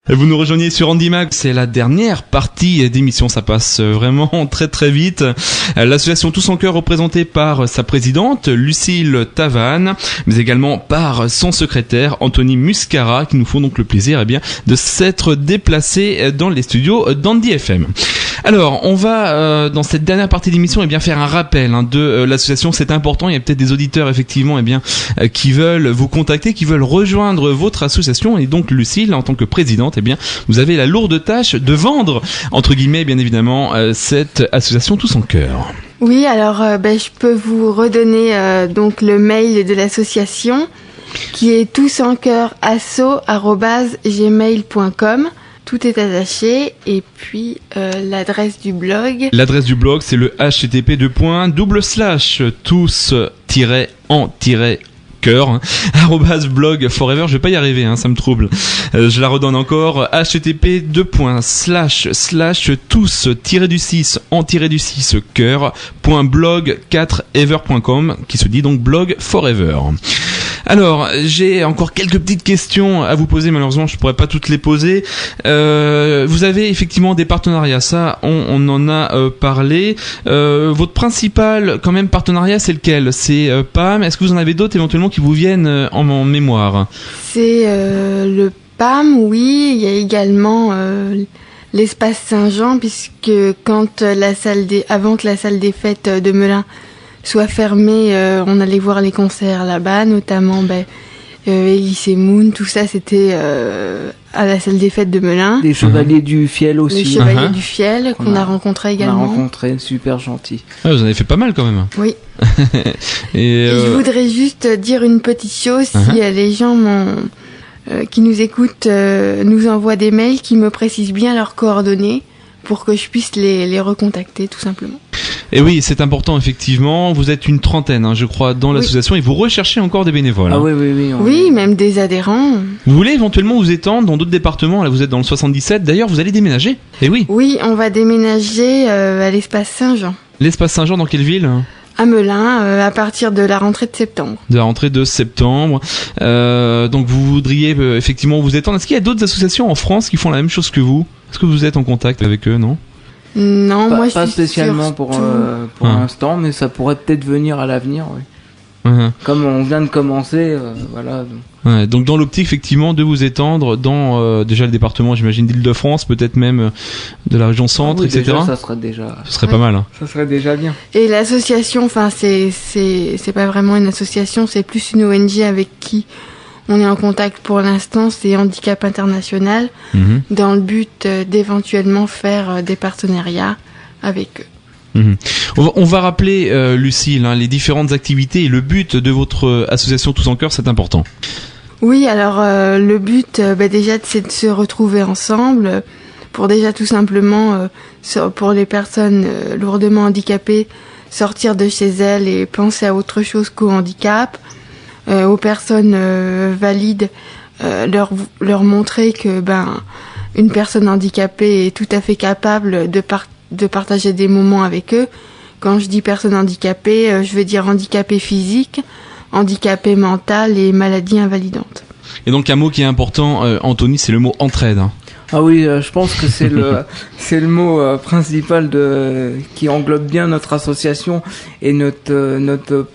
Vous nous rejoignez sur Andy Mag, c'est la dernière partie d'émission, ça passe vraiment très très vite. L'association Tous en Cœur représentée par sa présidente Lucille Tavannes, mais également par son secrétaire Anthony Muscara, qui nous font donc le plaisir de s'être déplacés dans les studios d'Andy FM. Alors, on va dans cette dernière partie d'émission faire un rappel de l'association. C'est important. Il y a peut-être des auditeurs effectivement qui veulent vous contacter, qui veulent rejoindre votre association. Et donc, Lucille, en tant que présidente, vous avez la lourde tâche de vendre entre guillemets, bien évidemment, cette association Tous en Cœur. Oui, alors je peux vous redonner donc le mail de l'association qui est tousencoeurasso@gmail.com. Tout est attaché, et puis l'adresse du blog. L'adresse du blog, c'est le http://tous-en-cœur @blog forever. Je vais pas y arriver, ça me trouble. Je la redonne encore, http://tous-en-cœur.blog4ever.com, qui se dit donc blog forever. Alors, j'ai encore quelques petites questions à vous poser. Malheureusement, je pourrais pas toutes les poser. Vous avez effectivement des partenariats. Ça, on en a parlé. Votre principal, quand même, partenariat, c'est lequel? C'est PAM. Est-ce que vous en avez d'autres éventuellement qui vous viennent en mémoire? C'est le PAM, oui. Il y a également l'espace Saint-Jean, puisque avant que la salle des fêtes de Melun soit fermée, on allait voir les concerts là-bas, notamment Elise et Moon, tout ça c'était à la salle des fêtes de Melun. Les Chevaliers du Fiel aussi. Les Chevaliers du Fiel qu'on a rencontrés également. On a rencontré, super gentil. Ah, vous en avez fait pas mal quand même. Oui. Et je voudrais juste dire une petite chose, si les gens qui nous écoutent nous envoient des mails qui me précisent bien leurs coordonnées pour que je puisse les recontacter tout simplement. Et oui, c'est important effectivement. Vous êtes une trentaine, je crois, dans l'association, et vous recherchez encore des bénévoles. Ah oui. Oui, même des adhérents. Vous voulez éventuellement vous étendre dans d'autres départements? Là, vous êtes dans le 77. D'ailleurs, vous allez déménager. Et oui. Oui, on va déménager à l'espace Saint-Jean. L'espace Saint-Jean, dans quelle ville? À Melun, à partir de la rentrée de septembre. De la rentrée de septembre. Donc vous voudriez effectivement vous étendre. Est-ce qu'il y a d'autres associations en France qui font la même chose que vous? Est-ce que vous êtes en contact avec eux, non? Non, moi je suis pas spécialement pour l'instant, mais ça pourrait peut-être venir à l'avenir, oui. Comme on vient de commencer, voilà. Ouais, donc dans l'optique effectivement de vous étendre dans déjà le département, j'imagine, d'Île-de-France, peut-être même de la région centre, etc. Déjà, ça serait déjà. Ce serait pas mal. Ça serait déjà bien. Et l'association, c'est pas vraiment une association, c'est plus une ONG avec qui on est en contact pour l'instant, c'est Handicap International, dans le but d'éventuellement faire des partenariats avec eux. On va rappeler, Lucille, les différentes activités et le but de votre association Tous en Cœur, c'est important. Oui, alors le but, déjà, c'est de se retrouver ensemble pour déjà tout simplement, pour les personnes lourdement handicapées, sortir de chez elles et penser à autre chose qu'au handicap. Aux personnes valides, leur montrer que une personne handicapée est tout à fait capable de partager des moments avec eux. Quand je dis personne handicapée, je veux dire handicapé physique, handicapé mental et maladie invalidante. Et donc un mot qui est important, Anthony, c'est le mot entraide. Ah oui, je pense que c'est le mot principal qui englobe bien notre association et notre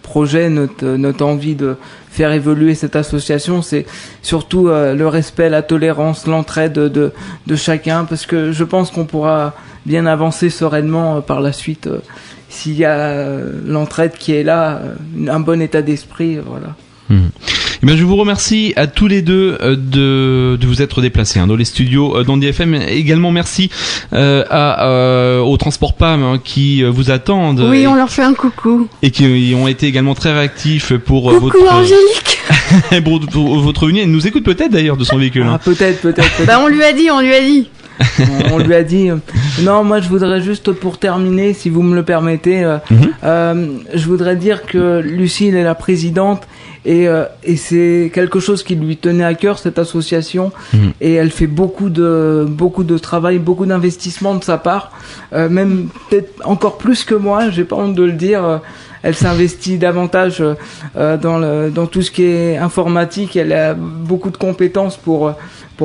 projet, notre envie de faire évoluer cette association. C'est surtout le respect, la tolérance, l'entraide de chacun, parce que je pense qu'on pourra bien avancer sereinement par la suite s'il y a l'entraide qui est là, un bon état d'esprit, voilà. Eh bien, je vous remercie à tous les deux de vous être déplacés dans les studios d'Andy FM. Également merci au Transport PAM qui vous attendent. Oui, on leur fait un coucou. Et qui ont été également très réactifs pour coucou Angélique. pour votre venue. Elle nous écoute peut-être d'ailleurs de son véhicule. Ah, peut-être. On lui a dit. On lui a dit. Non, moi je voudrais juste, pour terminer, si vous me le permettez, je voudrais dire que Lucille est la présidente et c'est quelque chose qui lui tenait à cœur, cette association, et elle fait beaucoup de travail, beaucoup d'investissement de sa part, même peut-être encore plus que moi, j'ai pas honte de le dire. Elle s'investit davantage dans tout ce qui est informatique. Elle a beaucoup de compétences pour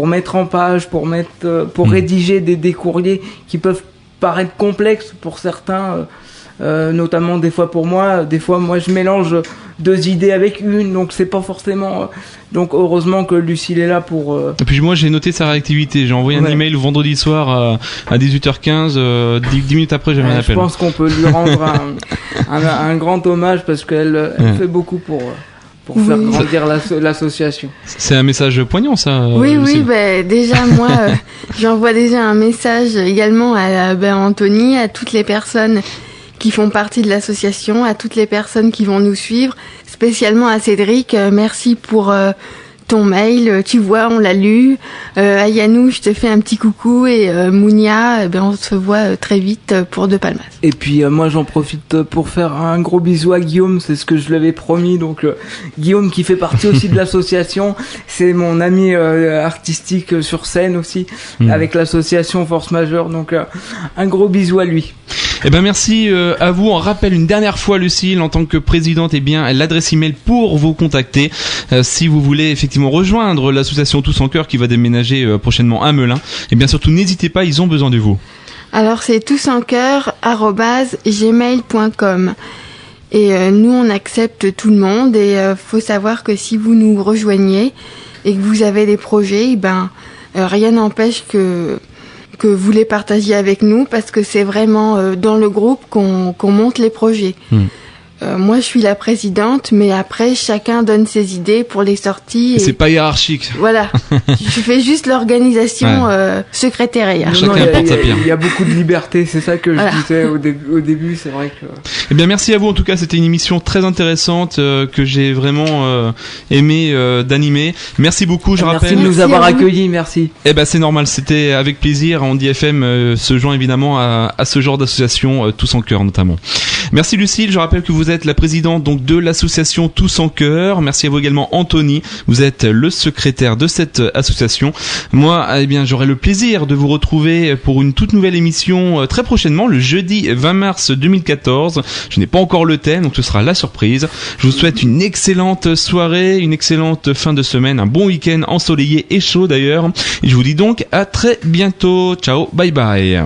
mettre en page, pour rédiger des courriers qui peuvent paraître complexes pour certains, notamment des fois pour moi. Des fois, moi, je mélange 2 idées avec une, donc c'est pas forcément. Donc heureusement que Lucille est là pour. Et puis moi, j'ai noté sa réactivité. J'ai envoyé un email le vendredi soir à 18h15. 10 minutes après, j'avais un appel. Je pense qu'on peut lui rendre un grand hommage parce qu'elle fait beaucoup pour faire grandir l'association. C'est un message poignant, ça. Oui, déjà, moi, j'envoie déjà un message également à Anthony, à toutes les personnes qui font partie de l'association, à toutes les personnes qui vont nous suivre, spécialement à Cédric. Merci pour ton mail, tu vois, on l'a lu. À Yannou, je te fais un petit coucou, et Mounia, on se voit très vite pour De Palmas. Et puis moi j'en profite pour faire un gros bisou à Guillaume, c'est ce que je lui avais promis. Donc Guillaume qui fait partie aussi de l'association, c'est mon ami artistique sur scène aussi, avec l'association Force Majeure. Donc un gros bisou à lui. Merci à vous. On rappelle une dernière fois, Lucille, en tant que présidente, l'adresse email pour vous contacter si vous voulez effectivement rejoindre l'association Tous en Cœur qui va déménager prochainement à Melun. Surtout n'hésitez pas, ils ont besoin de vous. Alors c'est tousencoeur@gmail.com. Et nous on accepte tout le monde, et faut savoir que si vous nous rejoignez et que vous avez des projets, rien n'empêche que vous les partagiez avec nous, parce que c'est vraiment dans le groupe qu'on monte les projets. Moi, je suis la présidente, mais après, chacun donne ses idées pour les sorties. Et c'est pas hiérarchique. Voilà. Je fais juste l'organisation secrétariat. Chacun porte sa pierre. Il y a beaucoup de liberté, c'est ça que je disais au début, c'est vrai que... merci à vous. En tout cas, c'était une émission très intéressante que j'ai vraiment aimé d'animer. Merci beaucoup, je rappelle. Merci de nous avoir accueillis, merci. C'est normal, c'était avec plaisir. Andy FM se joint évidemment à ce genre d'association, Tous en Cœur notamment. Merci Lucille, je rappelle que vous êtes la présidente donc de l'association Tous en Cœur. Merci à vous également Anthony, vous êtes le secrétaire de cette association. Moi, j'aurai le plaisir de vous retrouver pour une toute nouvelle émission très prochainement, le jeudi 20 mars 2014. Je n'ai pas encore le thème, donc ce sera la surprise. Je vous souhaite une excellente soirée, une excellente fin de semaine, un bon week-end ensoleillé et chaud d'ailleurs. Et je vous dis donc à très bientôt. Ciao, bye bye.